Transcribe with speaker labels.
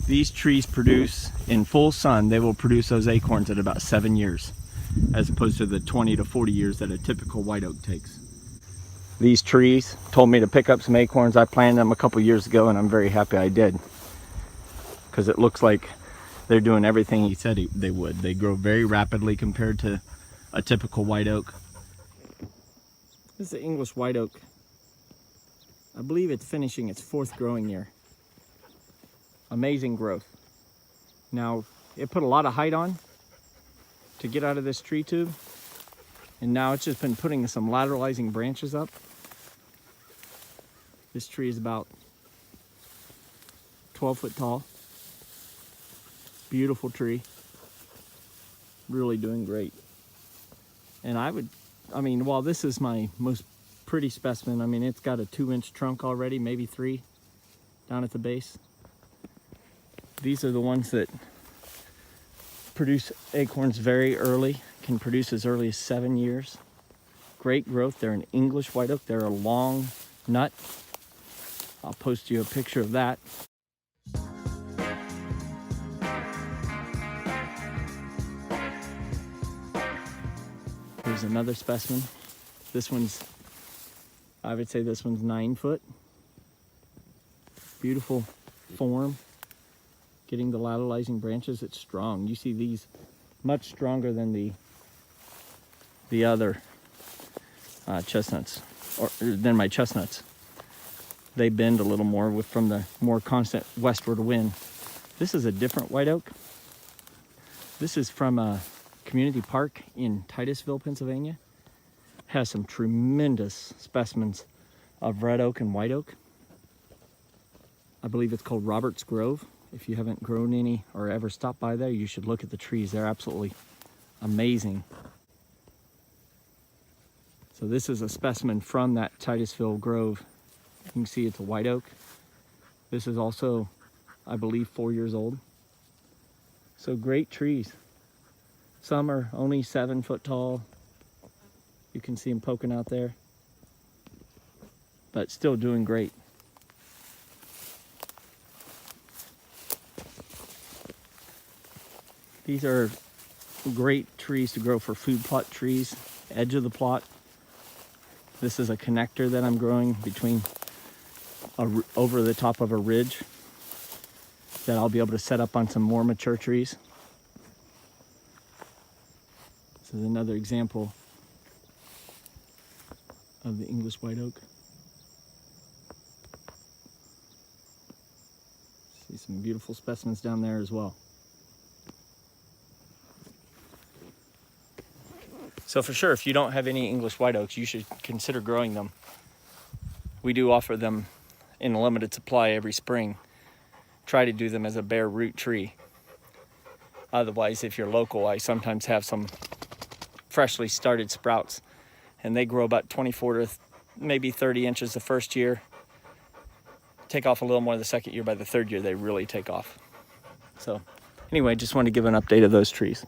Speaker 1: These trees produce, in full sun, they will produce those acorns at about 7 years, as opposed to the 20 to 40 years that a typical white oak takes. These trees told me to pick up some acorns. I planted them a couple years ago, and I'm very happy I did, because it looks like they're doing everything he said they would. They grow very rapidly compared to a typical white oak. This is the English white oak. I believe it's finishing its 4th growing year. Amazing growth. Now, it put a lot of height on to get out of this tree tube, and now it's just been putting some lateralizing branches up. This tree is about 12 foot tall. Beautiful tree. Really doing great. And I mean, while this is my most pretty specimen, I mean, it's got a 2-inch trunk already, maybe 3 down at the base. These are the ones that produce acorns very early, can produce as early as 7 years. Great growth. They're an English white oak. They're a long nut. I'll post you a picture of that. Here's another specimen. I would say this one's 9 foot. Beautiful form. Getting the lateralizing branches, it's strong. You see these much stronger than the other chestnuts, or than my chestnuts. They bend a little more from the more constant westward wind. This is a different white oak. This is from a community park in Titusville, Pennsylvania. Has some tremendous specimens of red oak and white oak. I believe it's called Robert's Grove. If you haven't grown any or ever stopped by there, you should look at the trees. They're absolutely amazing. So this is a specimen from that Titusville Grove. You can see it's a white oak. This is also, I believe, 4 years old. So great trees. Some are only 7 foot tall. You can see them poking out there, but still doing great. These are great trees to grow for food plot trees, edge of the plot. This is a connector that I'm growing between over the top of a ridge that I'll be able to set up on some more mature trees. This is another example of the English white oak. See some beautiful specimens down there as well. So for sure, if you don't have any English white oaks, you should consider growing them. We do offer them in a limited supply every spring. Try to do them as a bare root tree. Otherwise, if you're local, I sometimes have some freshly started sprouts, and they grow about 24 to maybe 30 inches the first year. Take off a little more the second year. By the third year, they really take off. So anyway, just wanted to give an update of those trees.